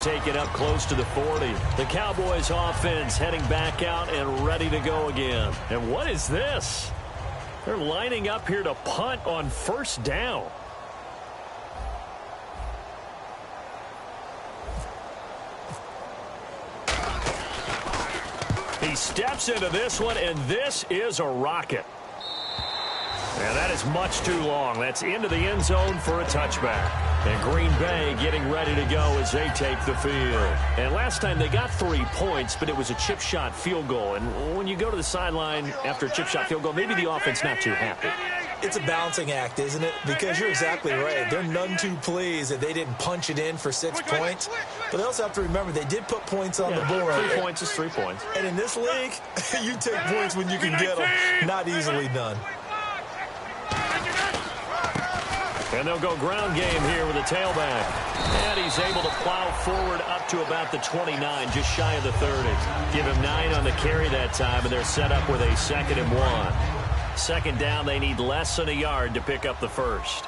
Take it up close to the 40. The Cowboys offense heading back out and ready to go again. And what is this? They're lining up here to punt on first down. He steps into this one, and this is a rocket. And that is much too long. That's into the end zone for a touchback. And Green Bay getting ready to go as they take the field. And last time they got 3 points, but it was a chip shot field goal. And when you go to the sideline after a chip shot field goal, maybe the offense not too happy. It's a balancing act, isn't it? Because you're exactly right. They're none too pleased that they didn't punch it in for 6 points. But they also have to remember they did put points on the board. 3 points is 3 points. And in this league, you take points when you can get them. Not easily done. And they'll go ground game here with a tailback. And he's able to plow forward up to about the 29, just shy of the 30. Give him 9 on the carry that time, and they're set up with a 2nd and 1. Second down, they need less than a yard to pick up the first.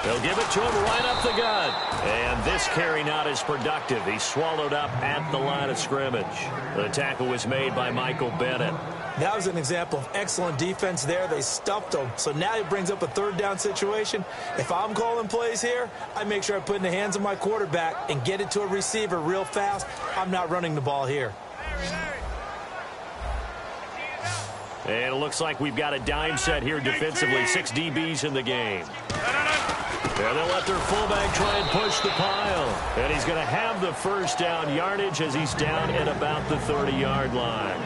They'll give it to him right up the gut. And this carry not as productive. He's swallowed up at the line of scrimmage. The tackle was made by Michael Bennett. That was an example of excellent defense there. They stuffed him. So now it brings up a 3rd down situation. If I'm calling plays here, I make sure I put it in the hands of my quarterback and get it to a receiver real fast. I'm not running the ball here. And it looks like we've got a dime set here defensively. 6 DBs in the game. And they'll let their fullback try and push the pile. And he's going to have the first down yardage as he's down at about the 30-yard line.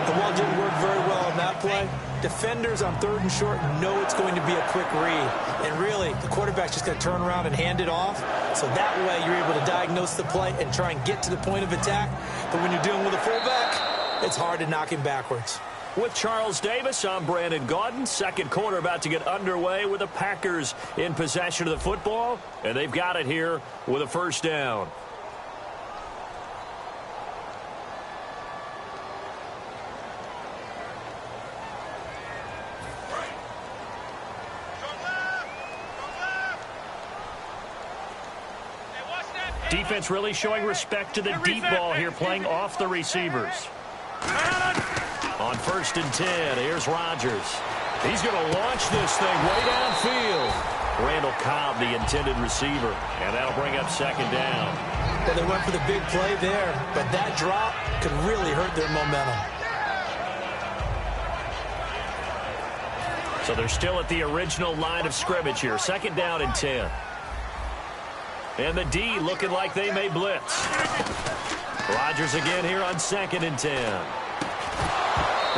The ball didn't work very well on that play. Defenders on 3rd and short know it's going to be a quick read. And really, the quarterback's just going to turn around and hand it off. So that way you're able to diagnose the play and try and get to the point of attack. But when you're dealing with a fullback, it's hard to knock him backwards. With Charles Davis, I'm Brandon Gaudin. Second quarter about to get underway with the Packers in possession of the football. And they've got it here with a first down. Defense really showing respect to the deep ball here, playing off the receivers. On 1st and 10, here's Rodgers. He's going to launch this thing way downfield. Randall Cobb, the intended receiver, and that'll bring up 2nd down. Well, they went for the big play there, but that drop could really hurt their momentum. So they're still at the original line of scrimmage here. 2nd down and 10. And the D looking like they may blitz. Rodgers again here on 2nd and 10.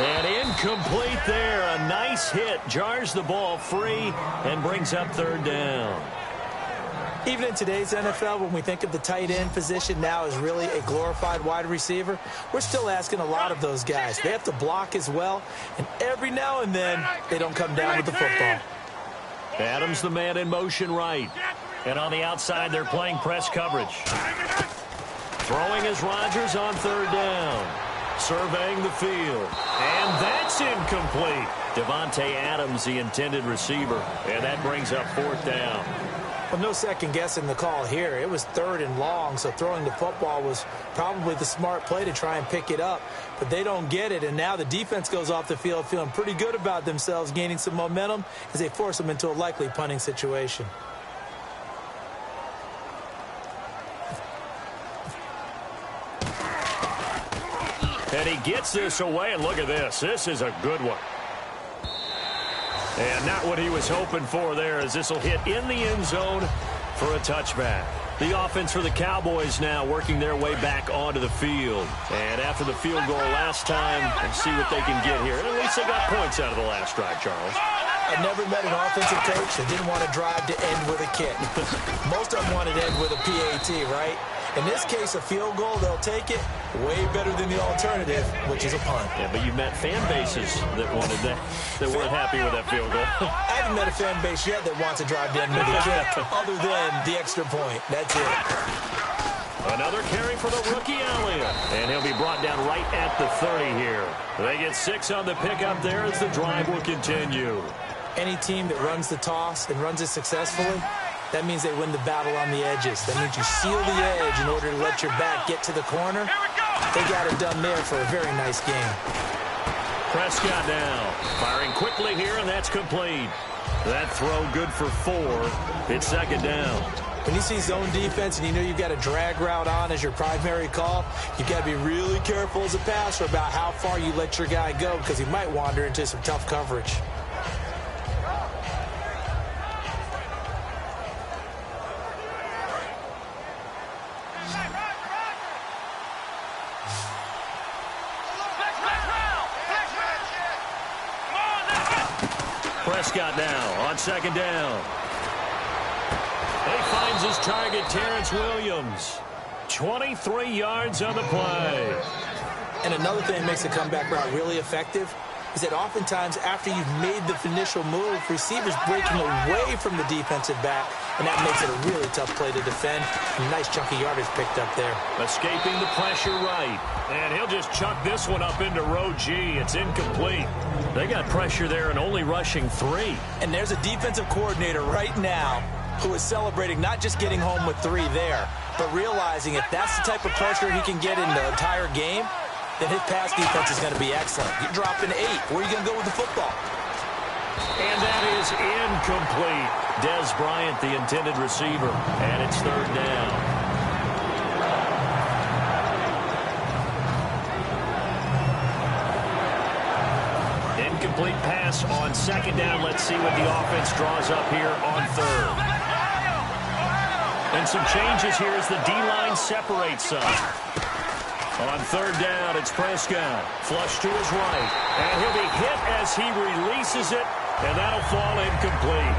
And incomplete there. A nice hit. Jars the ball free and brings up 3rd down. Even in today's NFL, when we think of the tight end position now as really a glorified wide receiver, we're still asking a lot of those guys. They have to block as well, and every now and then they don't come down with the football. Adams the man in motion right. And on the outside, they're playing press coverage. Throwing is Rodgers on 3rd down. Surveying the field. And that's incomplete. Devontae Adams, the intended receiver. And that brings up 4th down. Well, no second guessing the call here. It was 3rd and long, so throwing the football was probably the smart play to try and pick it up. But they don't get it, and now the defense goes off the field feeling pretty good about themselves, gaining some momentum as they force them into a likely punting situation. And he gets this away, and look at this. This is a good one. And not what he was hoping for there, as this will hit in the end zone for a touchback. The offense for the Cowboys now working their way back onto the field. And after the field goal last time, let's see what they can get here. And at least they got points out of the last drive, Charles. I never met an offensive coach that didn't want to drive to end with a kick. Most of them wanted to end with a PAT, right? In this case, a field goal, they'll take it way better than the alternative, which is a punt. Yeah, but you've met fan bases that wanted that, that weren't happy with that field goal. I haven't met a fan base yet that wants to drive to end with a kick, other than the extra point. That's it. Another carry for the rookie Elliott. And he'll be brought down right at the 30 here. They get 6 on the pickup there as the drive will continue. Any team that runs the toss and runs it successfully, that means they win the battle on the edges. That means you seal the edge in order to let your back get to the corner. They got it done there for a very nice game. Prescott now, firing quickly here, and that's complete. That throw good for 4. It's second down. When you see zone defense and you know you've got a drag route on as your primary call, you've got to be really careful as a passer about how far you let your guy go because he might wander into some tough coverage. Prescott now on second down. He finds his target, Terrence Williams. 23 yards on the play. And another thing that makes a comeback route really effective is that oftentimes after you've made the initial move, receivers breaking away from the defensive back, and that makes it a really tough play to defend. A nice chunk of yardage picked up there. Escaping the pressure right. And he'll just chuck this one up into row G. It's incomplete. They got pressure there and only rushing 3. And there's a defensive coordinator right now who is celebrating not just getting home with 3 there, but realizing if that's the type of pressure he can get in the entire game, then his pass defense is going to be excellent. You're dropping 8. Where are you going to go with the football? And that is incomplete. Dez Bryant, the intended receiver, and it's third down. Incomplete pass on second down. Let's see what the offense draws up here on third. And some changes here as the D-line separates some. On third down, it's Prescott. Flush to his right. And he'll be hit as he releases it, and that'll fall incomplete.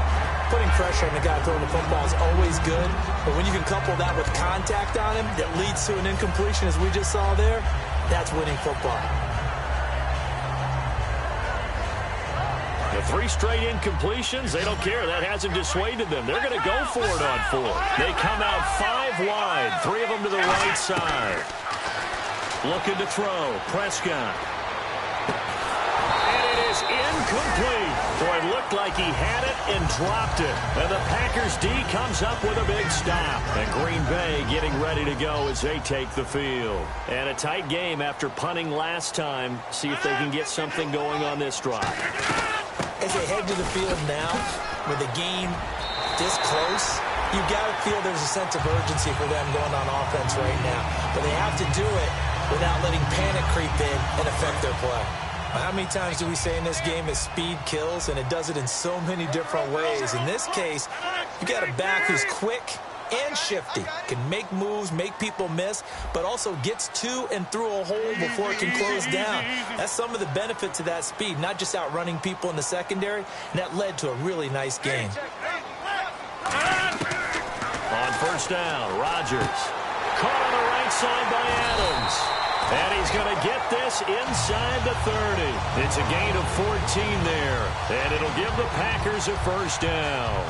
Putting pressure on the guy throwing the football is always good, but when you can couple that with contact on him that leads to an incompletion, as we just saw there, that's winning football. The 3 straight incompletions, they don't care. That hasn't dissuaded them. They're going to go for it on 4. They come out 5 wide, 3 of them to the right side. Looking to throw, Prescott. And it is incomplete. Boy, it looked like he had it and dropped it. And the Packers D comes up with a big stop. And Green Bay getting ready to go as they take the field. And a tight game after punting last time. See if they can get something going on this drive. As they head to the field now, with the game this close, you've got to feel there's a sense of urgency for them going on offense right now. But they have to do it without letting panic creep in and affect their play. How many times do we say in this game that speed kills, and it does it in so many different ways? In this case, you got a back who's quick and shifty, can make moves, make people miss, but also gets to and through a hole before it can close down. That's some of the benefits of that speed, not just outrunning people in the secondary, and that led to a really nice game. On first down, Rodgers. Caught on the right side by Adams. And he's going to get this inside the 30. It's a gain of 14 there. And it'll give the Packers a first down.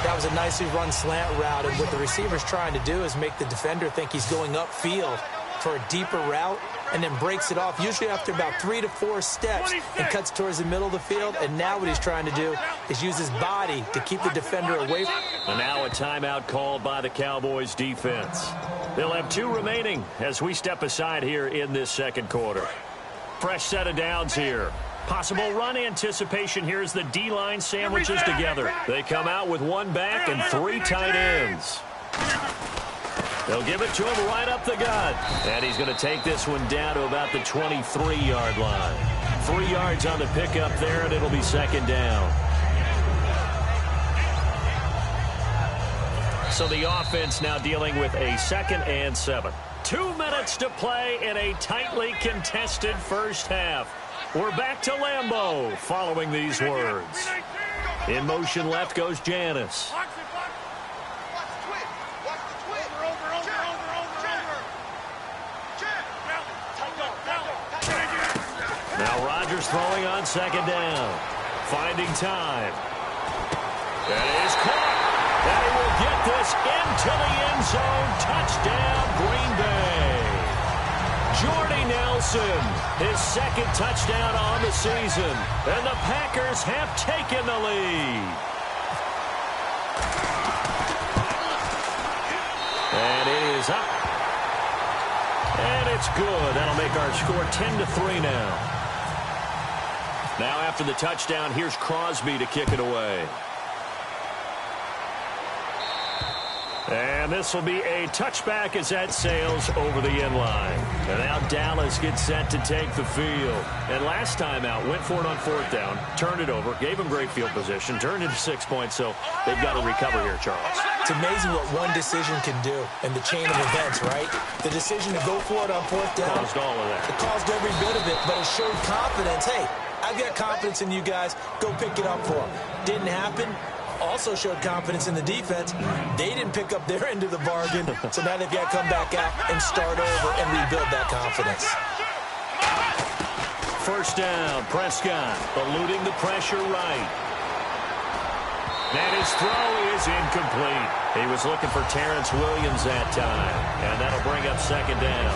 That was a nicely run slant route, and what the receiver's trying to do is make the defender think he's going upfield for a deeper route and then breaks it off, usually after about 3 to 4 steps, and cuts towards the middle of the field. And now what he's trying to do is use his body to keep the defender away. And now a timeout called by the Cowboys defense. They'll have 2 remaining as we step aside here in this second quarter. Fresh set of downs here. Possible run anticipation here as the D-line sandwiches together. They come out with 1 back and 3 tight ends. They'll give it to him right up the gut. And he's going to take this one down to about the 23-yard line. 3 yards on the pickup there, and it'll be second down. So the offense now dealing with a 2nd and 7. 2 minutes to play in a tightly contested first half. We're back to Lambeau following these words. In motion left goes Janis. Now Rodgers throwing on second down. Finding time. That is caught. And he will get this into the end zone. Touchdown, Green Bay. Jordy Nelson, his second touchdown on the season. And the Packers have taken the lead. And it is up. And it's good. That'll make our score 10-3 now. Now after the touchdown, here's Crosby to kick it away. And this will be a touchback as that sails over the end line. And now Dallas gets set to take the field. And last time out, went for it on fourth down, turned it over, gave them great field position, turned into 6 points, so they've got to recover here, Charles. It's amazing what one decision can do in the chain of events, right? The decision to go for it on fourth down. Caused all of that. It caused every bit of it, but it showed confidence. Hey, I've got confidence in you guys. Go pick it up for them. Didn't happen. Also showed confidence in the defense. They didn't pick up their end of the bargain, so now they've got to come back out and start over and rebuild that confidence. First down, Prescott eluding the pressure right. And his throw is incomplete. He was looking for Terrence Williams that time, and that'll bring up second down.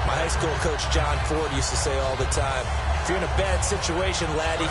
My high school coach, John Ford, used to say all the time, if you're in a bad situation, laddie,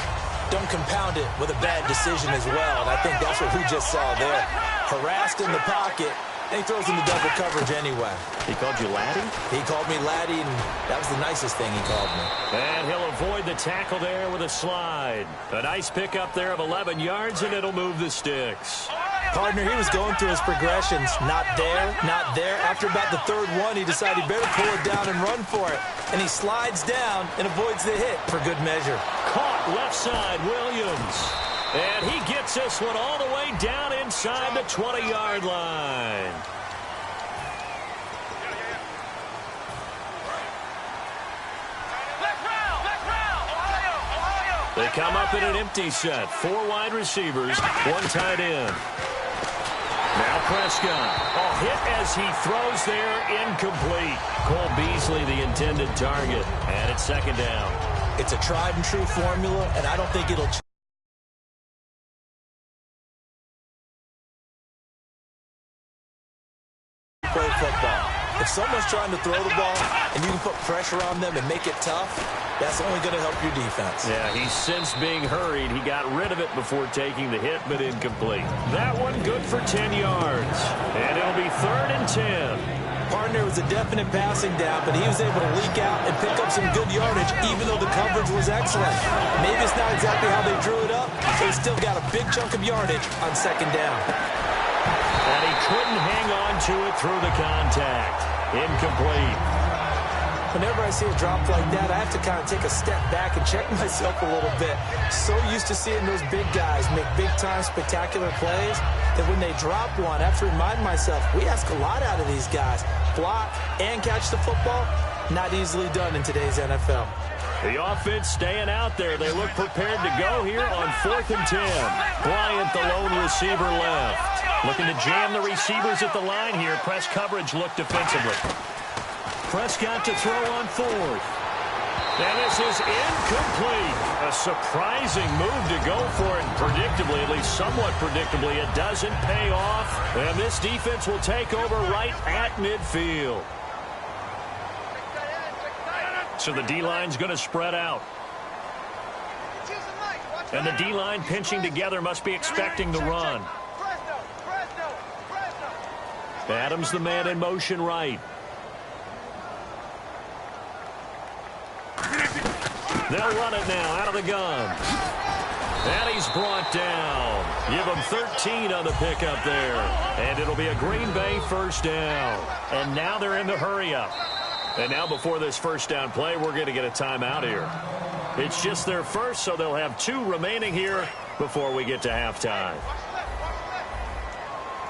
don't compound it with a bad decision as well. And I think that's what we just saw there. Harassed in the pocket, and he throws into double coverage anyway. He called you laddie? He called me laddie, and that was the nicest thing he called me. And he'll avoid the tackle there with a slide. A nice pickup there of 11 yards, and it'll move the sticks. Partner, he was going through his progressions. Not there, not there. After about the third one, he decided he better pull it down and run for it. And he slides down and avoids the hit for good measure. Caught left side, Williams. And he gets this one all the way down inside the 20-yard line. They come up in an empty set. 4 wide receivers, 1 tight end. Now Prescott. Oh, hit as he throws there, incomplete. Cole Beasley, the intended target. And it's second down. It's a tried and true formula, and I don't think it'll change. Play football. If someone's trying to throw the ball and you can put pressure on them and make it tough, that's only going to help your defense. Yeah, he's since being hurried. He got rid of it before taking the hit, but incomplete. That one good for 10 yards. And it'll be 3rd and 10. Partner was a definite passing down, but he was able to leak out and pick up some good yardage, even though the coverage was excellent. Maybe it's not exactly how they drew it up, but he still got a big chunk of yardage on second down. And he couldn't hang on to it through the contact. Incomplete. Whenever I see a drop like that, I have to kind of take a step back and check myself a little bit. So used to seeing those big guys make big-time spectacular plays that when they drop one, I have to remind myself, we ask a lot out of these guys. Block and catch the football, not easily done in today's NFL. The offense staying out there. They look prepared to go here on 4th and 10. Bryant, the lone receiver, left. Looking to jam the receivers at the line here. Press coverage look defensively. Prescott to throw on 4th. And this is incomplete. A surprising move to go for it. Predictably, at least somewhat predictably, it doesn't pay off. And this defense will take over right at midfield. So the D-line's going to spread out. And the D-line pinching together must be expecting the run. Adams, the man in motion right. They'll run it now out of the gun. And he's brought down. Give him 13 on the pickup there. And it'll be a Green Bay first down. And now they're in the hurry-up. And now before this first down play, we're going to get a timeout here. It's just their first, so they'll have 2 remaining here before we get to halftime.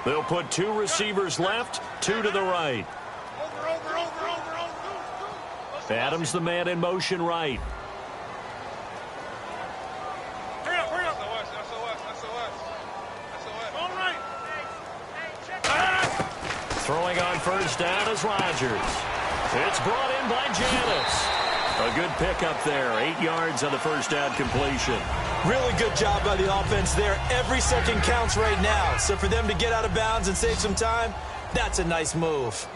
They'll put 2 receivers left, 2 to the right. Adams, the man in motion right. Throwing on first down is Rodgers. It's brought in by Janis. A good pickup there. 8 yards on the first down completion. Really good job by the offense there. Every second counts right now. So for them to get out of bounds and save some time, that's a nice move.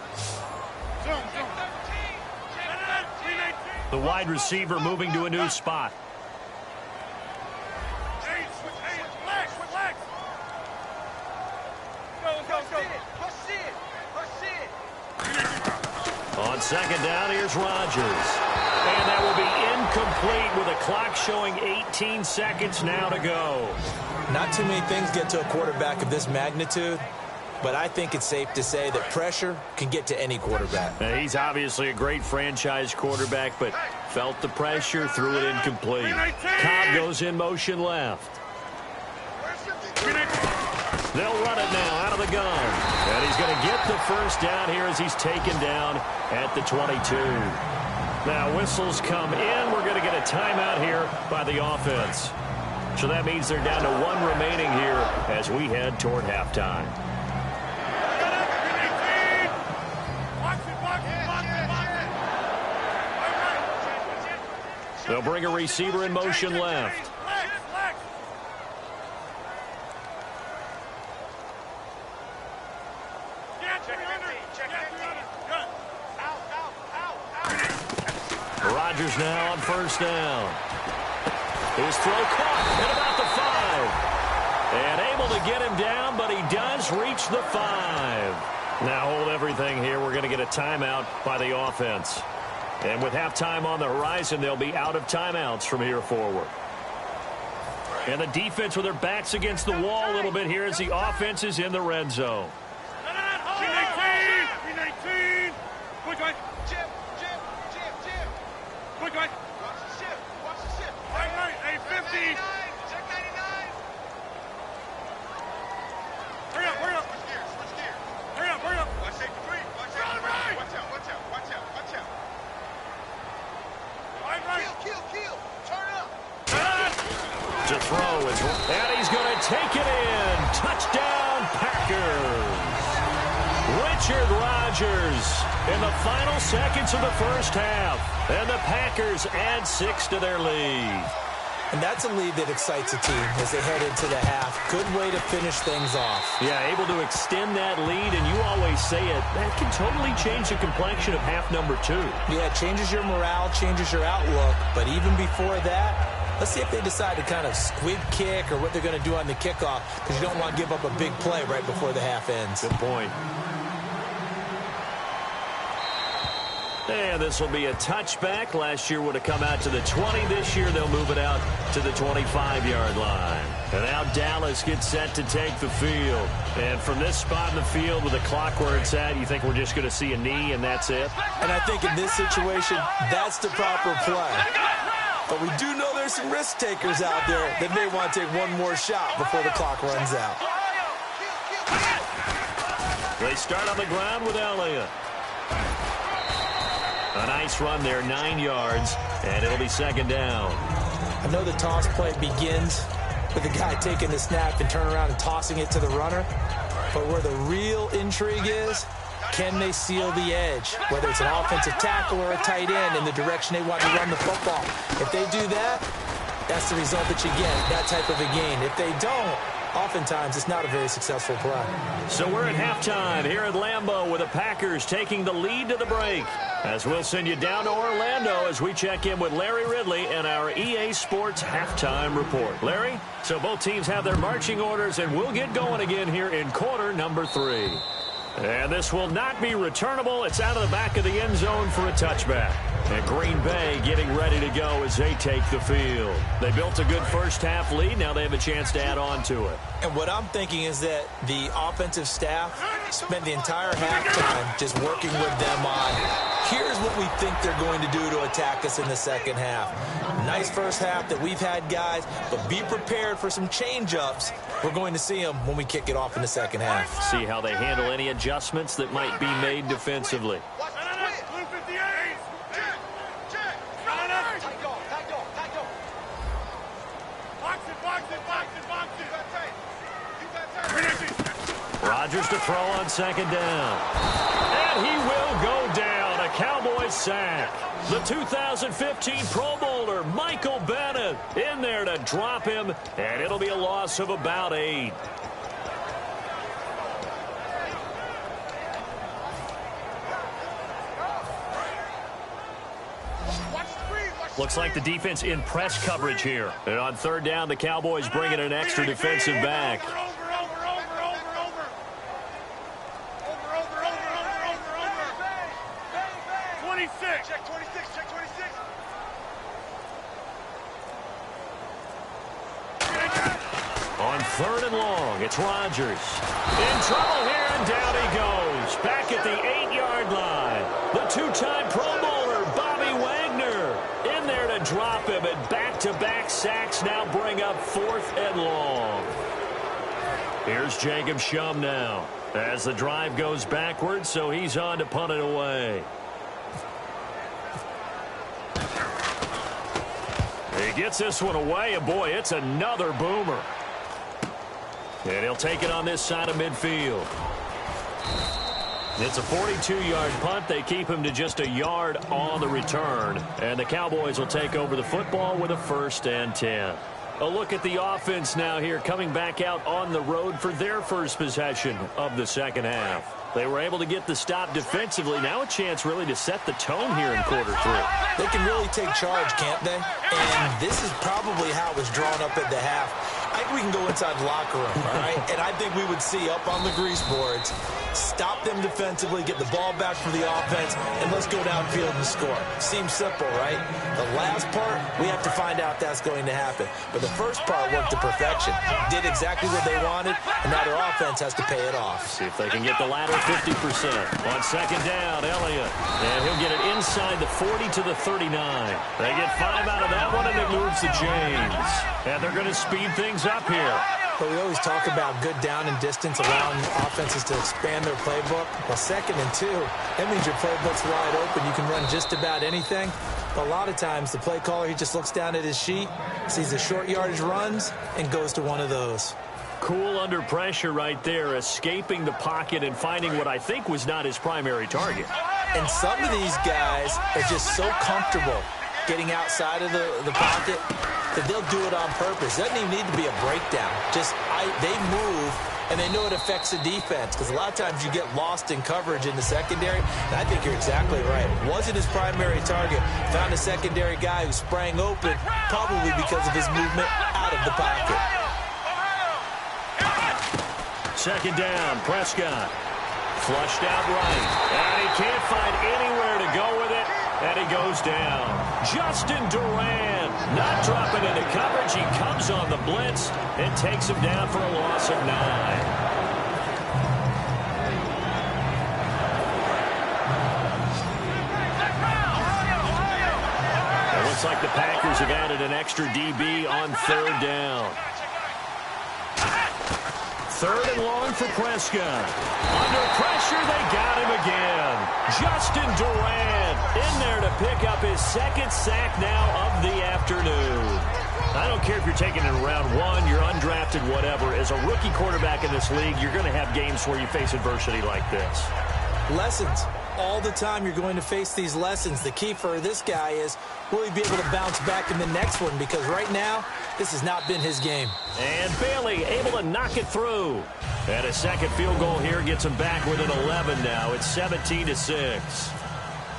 The wide receiver moving to a new spot. On second down, here's Rodgers. And that will be incomplete with a clock showing 18 seconds now to go. Not too many things get to a quarterback of this magnitude, but I think it's safe to say that pressure can get to any quarterback. He's obviously a great franchise quarterback, but felt the pressure, threw it incomplete. Cobb goes in motion left. They'll run it now out of the gun. And he's going to get the first down here as he's taken down at the 22. Now whistles come in. We're going to get a timeout here by the offense. So that means they're down to one remaining here as we head toward halftime. They'll bring a receiver in motion left. Rodgers now on first down. His throw caught at about the 5. And able to get him down, but he does reach the 5. Now hold everything here. We're going to get a timeout by the offense. And with halftime on the horizon, they'll be out of timeouts from here forward. And the defense with their backs against the wall a little bit here as the offense is in the red zone. To throw is, and he's going to take it in. Touchdown, Packers. Richard Rodgers in the final seconds of the first half. And the Packers add 6 to their lead. And that's a lead that excites a team as they head into the half. Good way to finish things off. Yeah, able to extend that lead, and you always say it, that can totally change the complexion of half number 2. Yeah, it changes your morale, changes your outlook. But even before that, let's see if they decide to kind of squib kick or what they're going to do on the kickoff, because you don't want to give up a big play right before the half ends. Good point. And this will be a touchback. Last year would have come out to the 20. This year they'll move it out to the 25-yard line. And now Dallas gets set to take the field. And from this spot in the field with the clock where it's at, you think we're just going to see a knee and that's it? And I think in this situation, that's the proper play. But we do know there's some risk takers out there that may want to take one more shot before the clock runs out. They start on the ground with Elliott. A nice run there, 9 yards, and it'll be second down. I know the toss play begins with the guy taking the snap and turning around and tossing it to the runner. But where the real intrigue is, can they seal the edge? Whether it's an offensive tackle or a tight end in the direction they want to run the football. If they do that, that's the result that you get, that type of a gain. If they don't, oftentimes it's not a very successful play. So we're at halftime here at Lambeau with the Packers taking the lead to the break. As we'll send you down to Orlando as we check in with Larry Ridley and our EA Sports halftime report. Larry, so both teams have their marching orders, and we'll get going again here in quarter number 3. And this will not be returnable. It's out of the back of the end zone for a touchback. And Green Bay getting ready to go as they take the field. They built a good first half lead. Now they have a chance to add on to it. And what I'm thinking is that the offensive staff spent the entire halftime just working with them on, here's what we think they're going to do to attack us in the second half. Nice first half that we've had, guys, but be prepared for some change-ups. We're going to see them when we kick it off in the second half. See how they handle any adjustments that might be made defensively. Rodgers to throw on second down. And he will go down. A Cowboys sack. The 2015 Pro Bowler, Michael Bennett, in there to drop him, and it'll be a loss of about 8. Looks like the defense in press coverage here. And on third down, the Cowboys bring in an extra defensive back. Over. 26. Check 26. Check 26. On third and long, it's Rodgers. In trouble here, and down he goes. Back at the 8-yard line. The two-time Pro Bowler, Bobby Wagner, in there to drop him, and back-to-back sacks now bring up fourth and long. Here's Jacob Shum now as the drive goes backwards, so he's on to punt it away. He gets this one away, and boy, it's another boomer. And he'll take it on this side of midfield. It's a 42-yard punt. They keep him to just a yard on the return. And the Cowboys will take over the football with a 1st and 10. A look at the offense now here, coming back out on the road for their first possession of the second half. They were able to get the stop defensively. Now a chance really to set the tone here in quarter 3. They can really take charge, can't they? And this is probably how it was drawn up at the half. I think we can go inside the locker room, all right? And I think we would see up on the grease boards, stop them defensively, get the ball back for the offense, and let's go downfield and score. Seems simple, right? The last part, we have to find out that's going to happen. But the first part worked to perfection. Did exactly what they wanted, and now their offense has to pay it off. See if they can get the latter 50%. On second down, Elliott. And he'll get it inside the 40 to the 39. They get 5 out of that one, and it moves the chains. And they're going to speed things up here. But we always talk about good down and distance, allowing offenses to expand their playbook. Well, 2nd and 2, that means your playbook's wide open. You can run just about anything. But a lot of times, the play caller, he just looks down at his sheet, sees the short yardage runs, and goes to one of those. Cool under pressure right there, escaping the pocket and finding what I think was not his primary target. And some of these guys are just so comfortable getting outside of the pocket that they'll do it on purpose. It doesn't even need to be a breakdown. They move, and they know it affects the defense, because a lot of times you get lost in coverage in the secondary, and I think you're exactly right. Wasn't his primary target. Found a secondary guy who sprang open, probably because of his movement out of the pocket. Second down, Prescott. Flushed out right, and he can't find anywhere to go with it, and he goes down. Justin Duran not dropping into coverage. He comes on the blitz and takes him down for a loss of 9. It looks like the Packers have added an extra DB on third down. 3rd and long for Prescott. Under pressure, they got him again. Justin Duran in there to pick up his 2nd sack now of the afternoon. I don't care if you're taking it in round 1, you're undrafted, whatever. As a rookie quarterback in this league, you're going to have games where you face adversity like this. Lessons. All the time you're going to face these lessons. The key for this guy is, will he be able to bounce back in the next one? Because right now, this has not been his game. And Bailey able to knock it through. And a second field goal here gets him back with an 11 now. It's 17-6.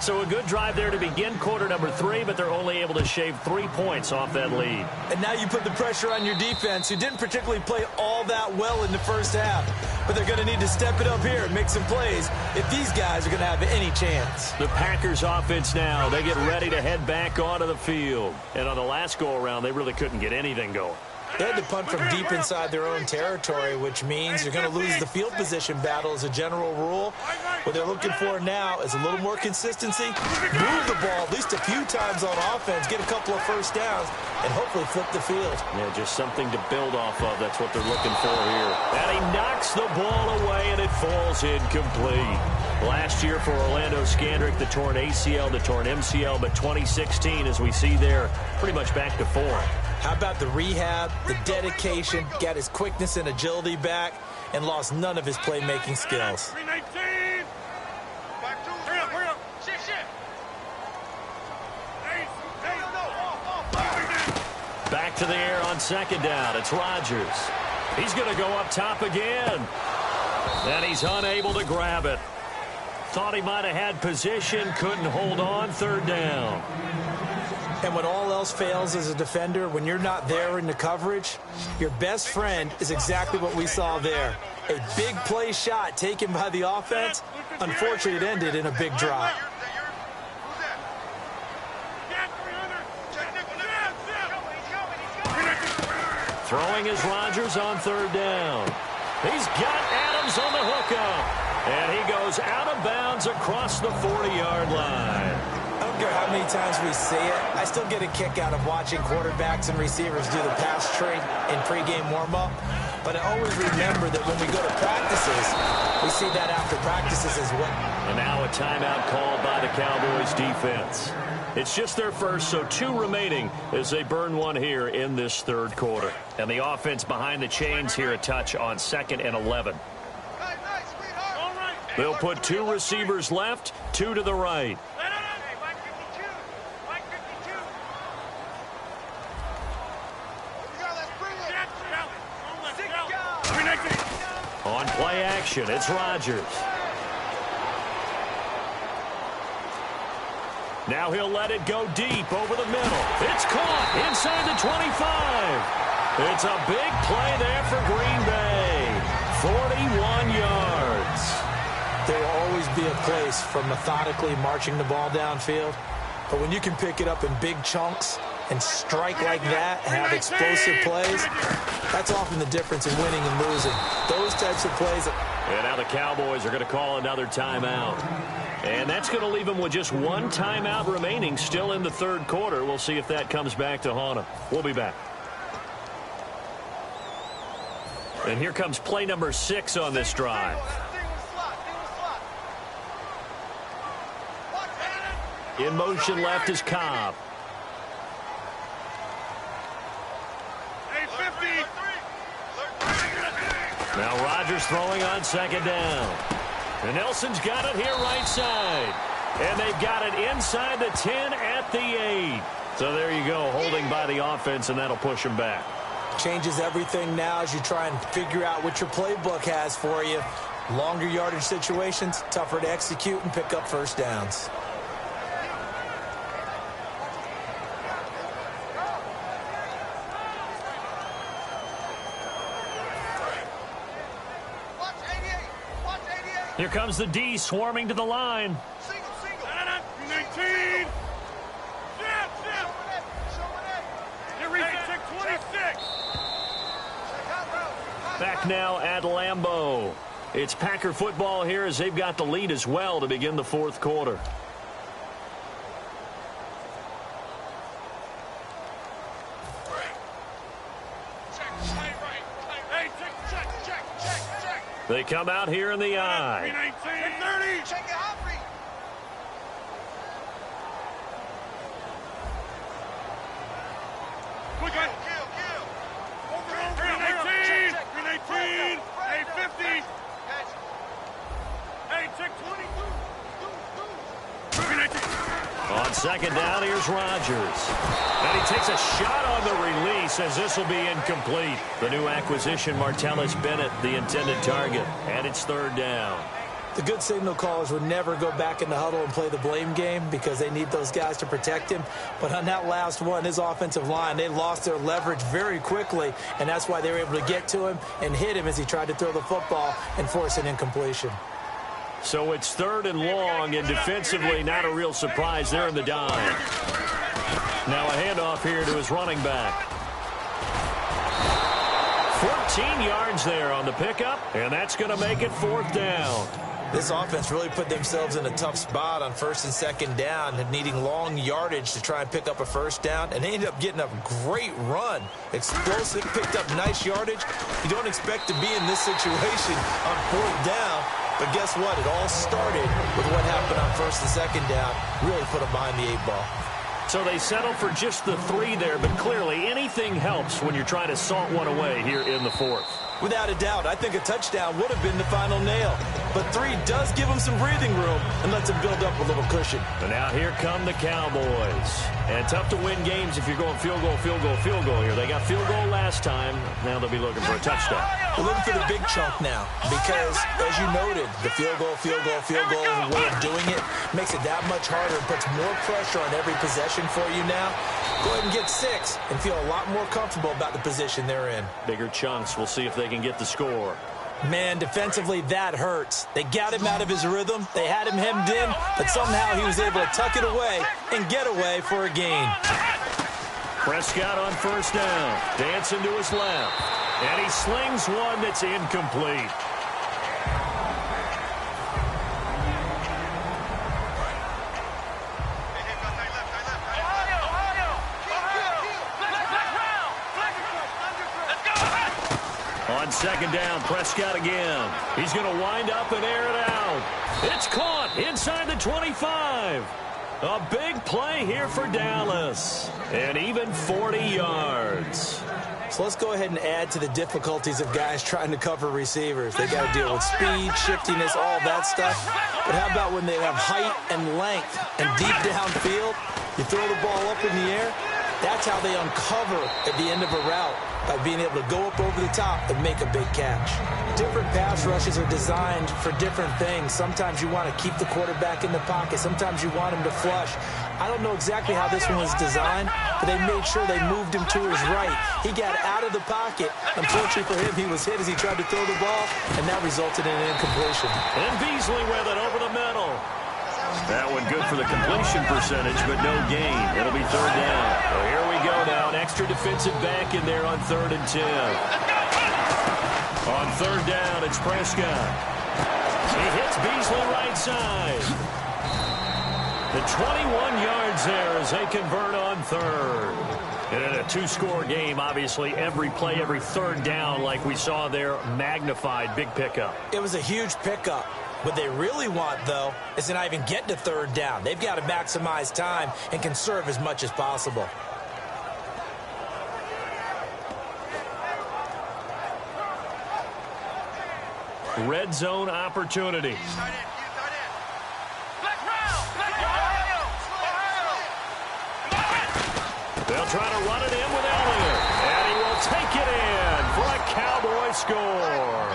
So a good drive there to begin quarter number 3, but they're only able to shave 3 points off that lead. And now you put the pressure on your defense, who didn't particularly play all that well in the first half. But they're going to need to step it up here and make some plays if these guys are going to have any chance. The Packers offense now, they get ready to head back onto the field. And on the last go-around, they really couldn't get anything going. They had to punt from deep inside their own territory, which means you're going to lose the field position battle as a general rule. What they're looking for now is a little more consistency, move the ball at least a few times on offense, get a couple of first downs, and hopefully flip the field. Yeah, just something to build off of. That's what they're looking for here. And he knocks the ball away, and it falls incomplete. Last year for Orlando Scandrick, the torn ACL, the torn MCL, but 2016, as we see there, pretty much back to form. How about the rehab, the dedication, got his quickness and agility back, and lost none of his playmaking skills. 319. Back to hurry up. Shift. to the air on second down. It's Rodgers. He's going to go up top again. And he's unable to grab it. Thought he might have had position, couldn't hold on, third down. And when all else fails as a defender, when you're not there in the coverage, your best friend is exactly what we saw there. A big play shot taken by the offense. Unfortunately, it ended in a big drop. Throwing is Rodgers on third down. He's got Adams on the hookup. And he goes out of bounds across the 40-yard line. I don't care how many times we see it. I still get a kick out of watching quarterbacks and receivers do the pass tree in pregame warm-up. But I always remember that when we go to practices, we see that after practices as well. And now a timeout called by the Cowboys defense. It's just their first, so 2 remaining as they burn one here in this third quarter. And the offense behind the chains here a touch on 2nd and 11. They'll put 2 receivers left, 2 to the right. On play action, it's Rodgers. Now he'll let it go deep over the middle. It's caught inside the 25. It's a big play there for Green Bay. 41 yards. There will always be a place for methodically marching the ball downfield. But when you can pick it up in big chunks and strike like that and have explosive plays, that's often the difference in winning and losing. Those types of plays. And now the Cowboys are going to call another timeout. And that's going to leave them with just 1 timeout remaining still in the third quarter. We'll see if that comes back to haunt them. We'll be back. And here comes play number 6 on this drive. In motion left is Cobb. Now Rodgers throwing on second down. And Nelson's got it here right side. And they've got it inside the 10 at the 8. So there you go, holding by the offense, and that'll push them back. Changes everything now as you try and figure out what your playbook has for you. Longer yardage situations, tougher to execute and pick up first downs. Here comes the D swarming to the line. Single. 19. Check 26. Back now at Lambeau. It's Packer football here as they've got the lead as well to begin the fourth quarter. They come out here in the eye. 30. Check it out. Quick, kill. Over. 319. 319. Hey, 50. Hey, check 22. On second down, here's Rodgers. And he takes a shot on the release as this will be incomplete. The new acquisition, Martellus Bennett, the intended target. And it's third down. The good signal callers would never go back in the huddle and play the blame game because they need those guys to protect him. But on that last one, his offensive line, they lost their leverage very quickly, and that's why they were able to get to him and hit him as he tried to throw the football and force an incompletion. So it's third and long, and defensively not a real surprise there in the dime. Now a handoff here to his running back. 14 yards there on the pickup, and that's going to make it fourth down. This offense really put themselves in a tough spot on first and second down, needing long yardage to try and pick up a first down, and they ended up getting a great run. Explosive, picked up nice yardage. You don't expect to be in this situation on fourth down, but guess what? It all started with what happened on first and second down. Really put them behind the 8 ball. So they settle for just the 3 there, but clearly anything helps when you're trying to salt one away here in the fourth. Without a doubt, I think a touchdown would have been the final nail. but 3 does give them some breathing room and lets them build up a little cushion. And now here come the Cowboys. And tough to win games if you're going field goal, field goal, field goal here. They got field goal last time. Now they'll be looking for a touchdown. We're looking for the big chunk now because, as you noted, the field goal, field goal, field goal way of doing it makes it that much harder and puts more pressure on every possession for you now. Go ahead and get 6 and feel a lot more comfortable about the position they're in. Bigger chunks. We'll see if they can get the score. Man, defensively, that hurts. They got him out of his rhythm. They had him hemmed in, but somehow he was able to tuck it away and get away for a gain. Prescott on first down. Dancing to his left. And he slings one that's incomplete. On second down, Prescott again. He's going to wind up and air it out. It's caught inside the 25. A big play here for Dallas. And even 40 yards. So let's go ahead and add to the difficulties of guys trying to cover receivers. They got to deal with speed, shiftiness, all that stuff. But how about when they have height and length and deep downfield? You throw the ball up in the air. That's how they uncover at the end of a route, by being able to go up over the top and make a big catch. Different pass rushes are designed for different things. Sometimes you want to keep the quarterback in the pocket. Sometimes you want him to flush. I don't know exactly how this one was designed, but they made sure they moved him to his right. He got out of the pocket. Unfortunately for him, he was hit as he tried to throw the ball, and that resulted in an incompletion. And Beasley with it over the middle. That one good for the completion percentage, but no gain. It'll be third down. Well, here we go now. An extra defensive back in there on 3rd and 10. On third down, it's Prescott. He hits Beasley right side. The 21 yards there as they convert on 3rd. And in a 2-score game, obviously, every play, every third down, like we saw there, magnified, big pickup. It was a huge pickup. What they really want, though, is to not even get to 3rd down. They've got to maximize time and conserve as much as possible. Red zone opportunity. They'll try to run it in with Elliott. And he will take it in for a Cowboy score.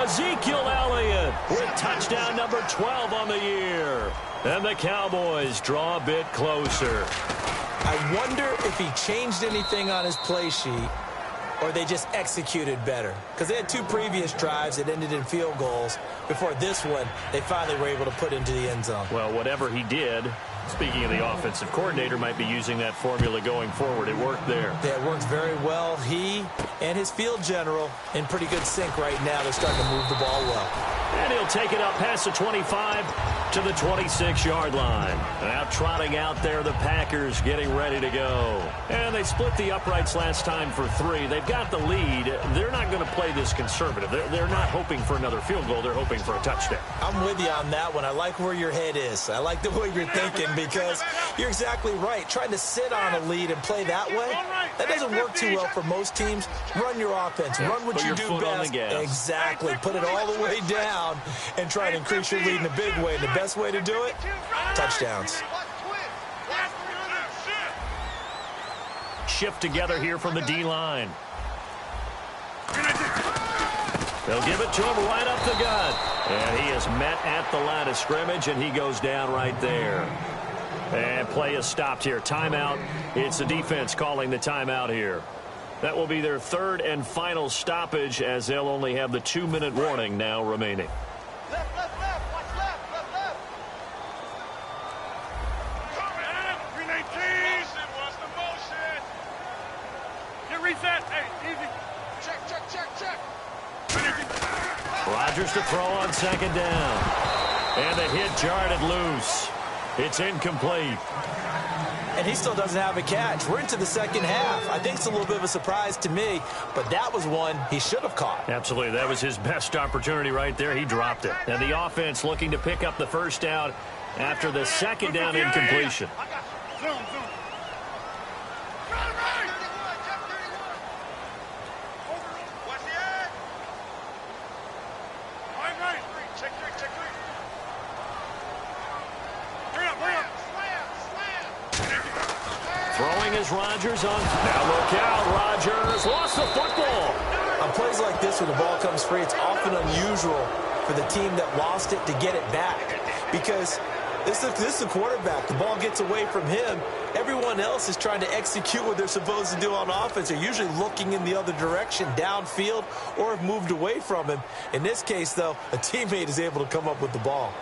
Ezekiel Elliott with touchdown number 12 on the year. And the Cowboys draw a bit closer. I wonder if he changed anything on his play sheet or they just executed better. Because they had 2 previous drives that ended in field goals. Before this one, they finally were able to put into the end zone. Well, whatever he did, speaking of the offensive coordinator, might be using that formula going forward. It worked there. Yeah, it worked very well. He and his field general in pretty good sync right now. They're starting to move the ball well. And he'll take it up past the 25 to the 26-yard line. Now trotting out there, the Packers getting ready to go. And they split the uprights last time for 3. They've got the lead. They're not going to play this conservative. They're not hoping for another field goal. They're hoping for a touchdown. I'm with you on that one. I like where your head is. I like the way you're thinking because you're exactly right. Trying to sit on a lead and play that way, that doesn't work too well for most teams. Run your offense. Run what you do best. Exactly. Put it all the way down and try and increase your lead in a big way. And the best way to do it, touchdowns. Shift together here from the D-line. They'll give it to him right up the gut. And he is met at the line of scrimmage, and he goes down right there. And play is stopped here. Timeout. It's the defense calling the timeout here. That will be their 3rd and final stoppage, as they'll only have the 2-minute warning now remaining. Left, left, left. Watch left, left, left. Come in. 319. What's the motion? Get reset. Hey, easy. Check, check, check, check. Rodgers to throw on second down. And the hit jarred it loose. It's incomplete. And he still doesn't have a catch. We're into the second half. I think it's a little bit of a surprise to me, but that was one he should have caught. Absolutely. That was his best opportunity right there. He dropped it. And the offense looking to pick up the first down after the second down incompletion. Zoom, zoom. Right, right. 31. Watch the edge. Right, right. Check three, check three. Hurry up, hurry up. Throwing is Rodgers on. Now look out, Rodgers lost the football. On plays like this, when the ball comes free, it's often unusual for the team that lost it to get it back. Because this is the quarterback. The ball gets away from him. Everyone else is trying to execute what they're supposed to do on offense. They're usually looking in the other direction, downfield, or have moved away from him. In this case, though, a teammate is able to come up with the ball.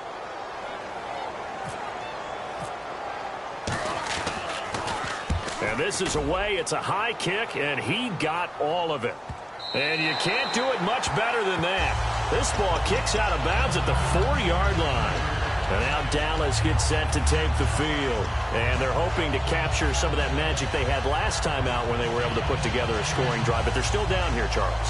And this is away. It's a high kick, and he got all of it. And you can't do it much better than that. This ball kicks out of bounds at the 4-yard line. And now Dallas gets set to take the field. And they're hoping to capture some of that magic they had last time out when they were able to put together a scoring drive. But they're still down here, Charles.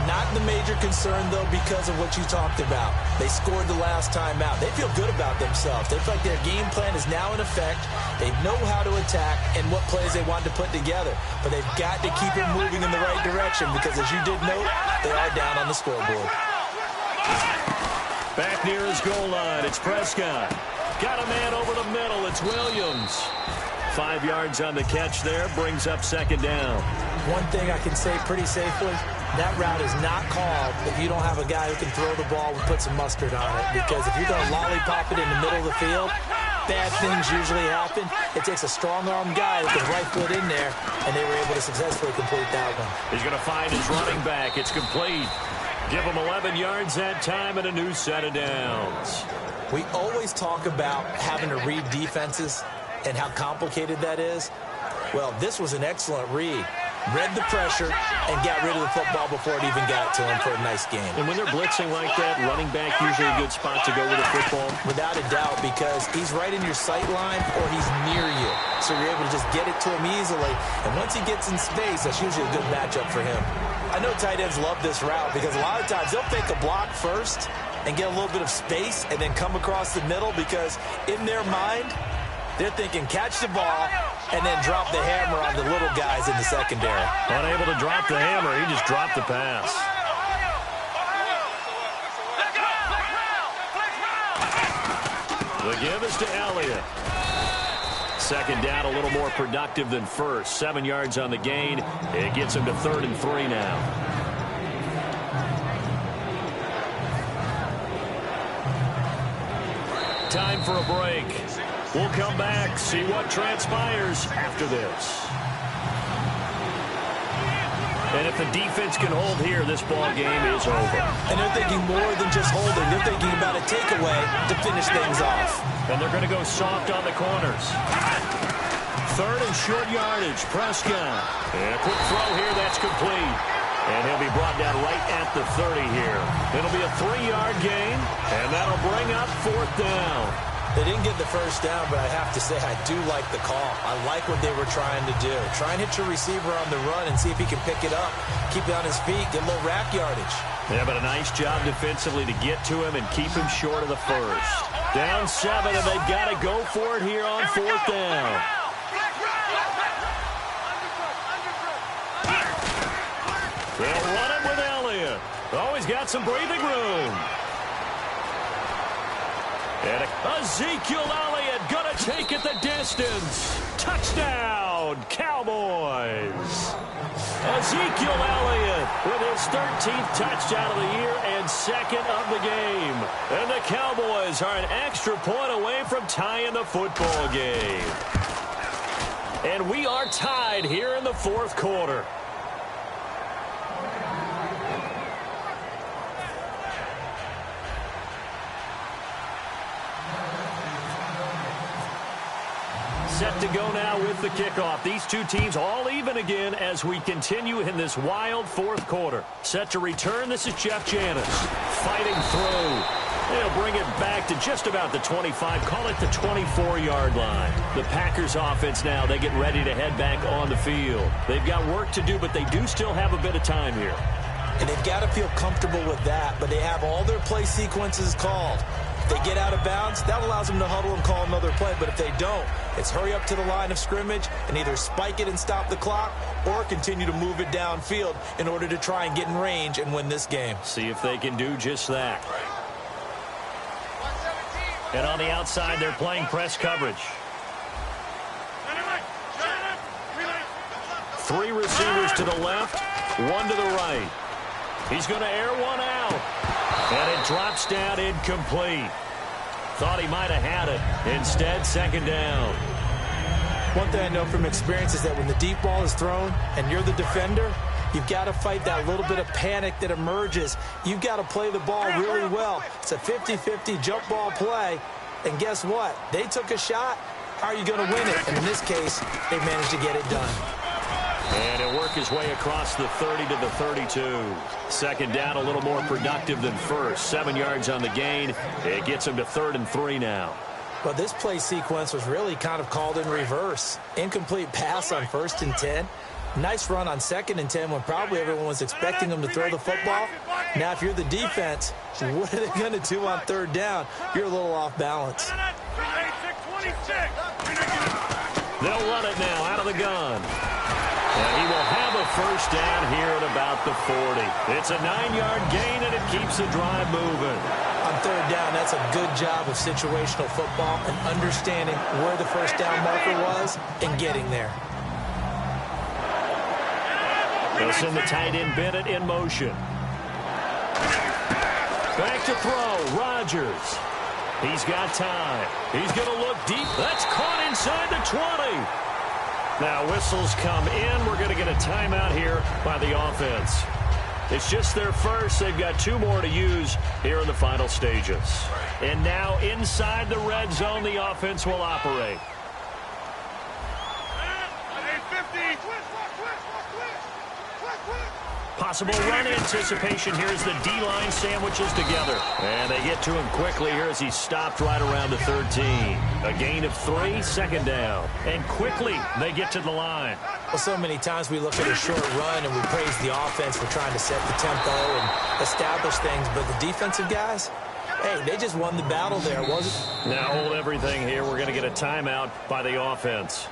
Not the major concern, though, because of what you talked about. They scored the last time out. They feel good about themselves. They feel like their game plan is now in effect. They know how to attack and what plays they want to put together. But they've got to keep it moving in the right direction because, as you did note, they are down on the scoreboard. Back near his goal line, it's Prescott. Got a man over the middle, it's Williams. 5 yards on the catch there, brings up second down. One thing I can say pretty safely, that route is not called if you don't have a guy who can throw the ball and put some mustard on it. Because if you're going to lollipop it in the middle of the field, bad things usually happen. It takes a strong-arm guy who can rifle it in there, and they were able to successfully complete that one. He's going to find his running back. It's complete. Give him 11 yards that time and a new set of downs. We always talk about having to read defenses and how complicated that is. Well, this was an excellent read. Read the pressure and got rid of the football before it even got to him for a nice game. And when they're blitzing like that, running back usually a good spot to go with the football? Without a doubt, because he's right in your sight line or he's near you. So you're able to just get it to him easily. And once he gets in space, that's usually a good matchup for him. I know tight ends love this route because a lot of times they'll fake a block first and get a little bit of space and then come across the middle because in their mind, they're thinking catch the ball and then drop the hammer on the little guys in the secondary. Unable to drop the hammer, he just dropped the pass. The give is to Elliott. Second down, a little more productive than first. 7 yards on the gain. It gets him to 3rd and 3 now. Time for a break. We'll come back, see what transpires after this. And if the defense can hold here, this ball game is over. And they're thinking more than just holding. They're thinking about a takeaway to finish things off. And they're going to go soft on the corners. 3rd and short yardage, Prescott. And a quick throw here, that's complete. And he'll be brought down right at the 30 here. It'll be a 3-yard gain, and that'll bring up 4th down. They didn't get the first down, but I have to say I do like the call. I like what they were trying to do. Try and hit your receiver on the run and see if he can pick it up. Keep it on his feet, get a little rack yardage. Yeah, but a nice job defensively to get to him and keep him short of the first. Down 7, and they've got to go for it here on 4th down. They'll run it with Elliott. Oh, he's got some breathing room. And Ezekiel Elliott going to take it the distance. Touchdown, Cowboys. Ezekiel Elliott with his 13th touchdown of the year and 2nd of the game. And the Cowboys are an extra point away from tying the football game. And we are tied here in the 4th quarter. Set to go now with the kickoff. These two teams all even again as we continue in this wild 4th quarter. Set to return, this is Jeff Janis. Fighting through. They'll bring it back to just about the 25, call it the 24-yard line. The Packers offense now, they get ready to head back on the field. They've got work to do, but they do still have a bit of time here. And they've got to feel comfortable with that, but they have all their play sequences called. If they get out of bounds, that allows them to huddle and call another play. But if they don't, it's hurry up to the line of scrimmage and either spike it and stop the clock or continue to move it downfield in order to try and get in range and win this game. See if they can do just that. And on the outside, they're playing press coverage. 3 receivers to the left, 1 to the right. He's going to air one out. And it drops down incomplete. Thought he might have had it. Instead, second down. One thing I know from experience is that when the deep ball is thrown and you're the defender, you've got to fight that little bit of panic that emerges. You've got to play the ball really well. It's a 50-50 jump ball play. And guess what? They took a shot. How are you going to win it? And in this case, they managed to get it done. And he'll work his way across the 30 to the 32. Second down, a little more productive than first. 7 yards on the gain. It gets him to 3rd and 3 now. Well, this play sequence was really kind of called in reverse. Incomplete pass on 1st and 10. Nice run on 2nd and 10 when probably everyone was expecting him to throw the football. Now, if you're the defense, what are they going to do on 3rd down? You're a little off balance. They'll run it now out of the gun. And he will have a first down here at about the 40. It's a 9-yard gain, and it keeps the drive moving. On 3rd down, that's a good job of situational football and understanding where the first down marker was and getting there. They'll send the tight end Bennett in motion. Back to throw, Rodgers. He's got time. He's going to look deep. That's caught inside the 20. Now whistles come in. We're going to get a timeout here by the offense. It's just their first. They've got 2 more to use here in the final stages. And now inside the red zone, the offense will operate. Possible run anticipation here as the D-line sandwiches together. And they get to him quickly here as he's stopped right around the 13. A gain of 3, second down. And quickly they get to the line. Well, so many times we look at a short run and we praise the offense for trying to set the tempo and establish things. But the defensive guys, hey, they just won the battle there, wasn't it? Now hold everything here. We're going to get a timeout by the offense.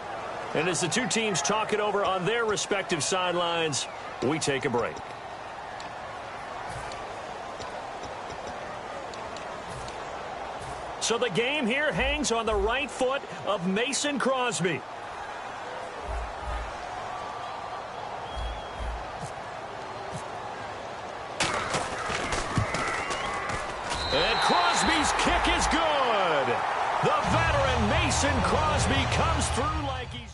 And as the 2 teams talk it over on their respective sidelines, we take a break. So the game here hangs on the right foot of Mason Crosby. And Crosby's kick is good. The veteran Mason Crosby comes through like he's...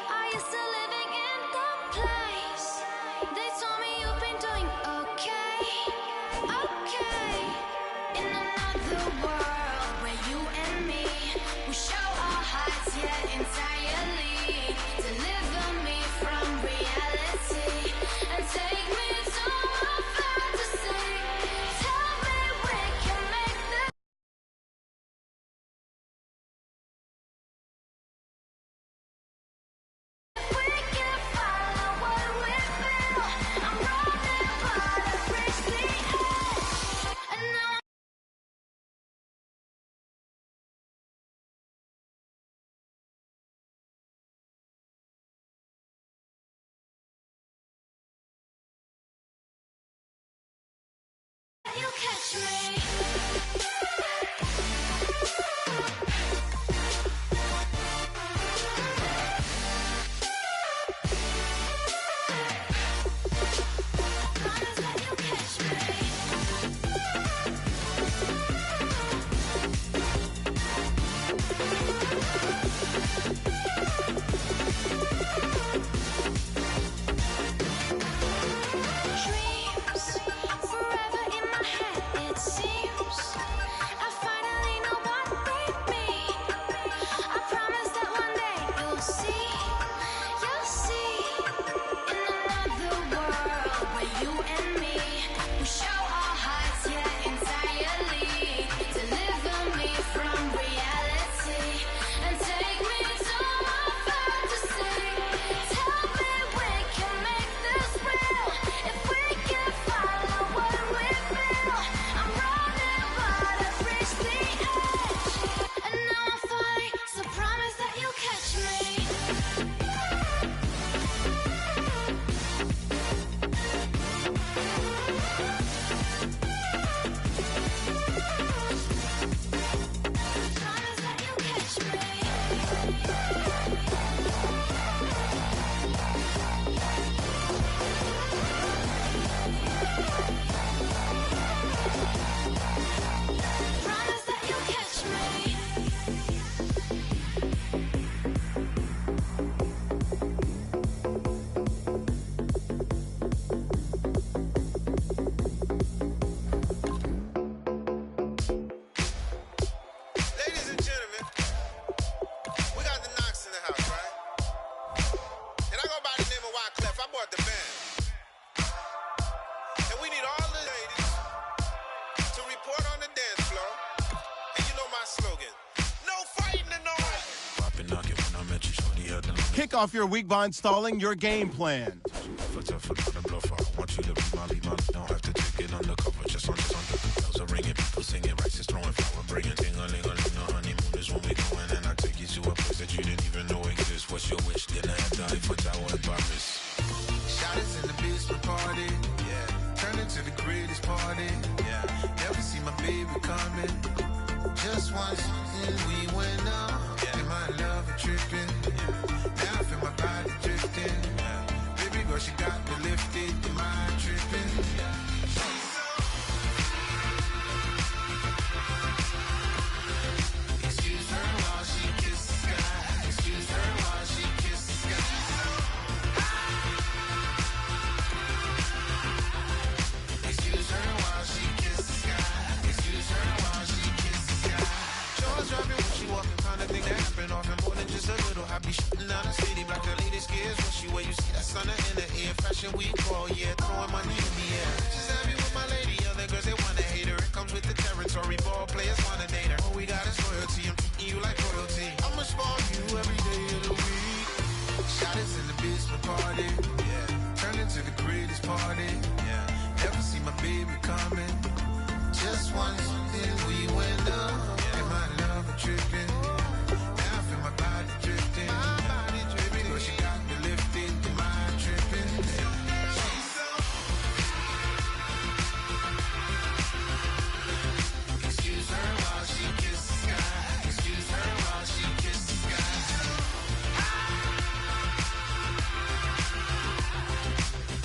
Are you still living in the place? They told me you've been doing Kick off your week by installing your game plan. Don't have to take it undercover, just under. Bells are ringing, people singing, rice is throwing flower, bringing ding-a-ling-a-ling, a honeymoon is when we going, and I take you to a place that you didn't even know exists. What's your wish? Then I have to Eiffel Tower in Paris. Shot is in the basement party, yeah. Turn into the greatest party, yeah. Never see my baby coming. Just once, and we went up, yeah. And my love is tripping, yeah. Now I feel my body drifting, yeah. Baby girl, she got me lifted, the mind tripping, yeah. Excuse her while she kisses the sky. Excuse her while she kisses the sky. Excuse her while she kisses the sky. Excuse her while she kisses the sky. Jaws dropping when she walking, kind of thing that happen often. More than just a little. I be shooting down the city, black the lady scares when she wear. You see that sun in the air, fashion week call, yeah, throwing money in the air. Just happy with my lady, other girls they wanna hate her. It comes with the territory, ball players wanna date her. All we got is loyalty, I'm treating you like royalty. I'ma spoil you every day of the week. Shot is in the basement party, yeah. Turn into the greatest party, yeah. Never see my baby coming. Just once, then we went up, yeah. And my love is tripping. Now I feel my body drifting. My body dripping, but she got me lifted, the mind tripping. Excuse her while she kisses the sky. Excuse her while she kisses the sky.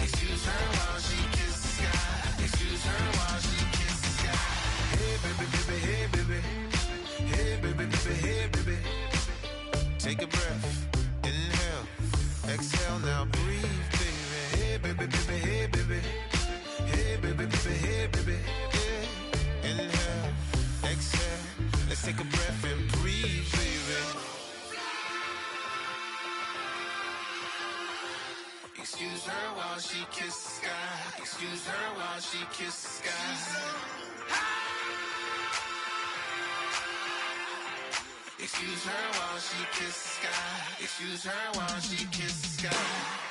Excuse her while she kisses the sky. Excuse her while she kisses the sky. Hey baby, baby, hey baby. Hey baby, baby, hey baby. Take a breath, inhale, exhale, now breathe, baby. Hey baby, baby, hey baby. Hey baby, baby, hey baby. Yeah. Inhale, exhale, let's take a breath and breathe, baby. Excuse her while she kisses the sky. Excuse her while she kisses the sky. Excuse her while she kisses the sky. Excuse her while she kisses the sky.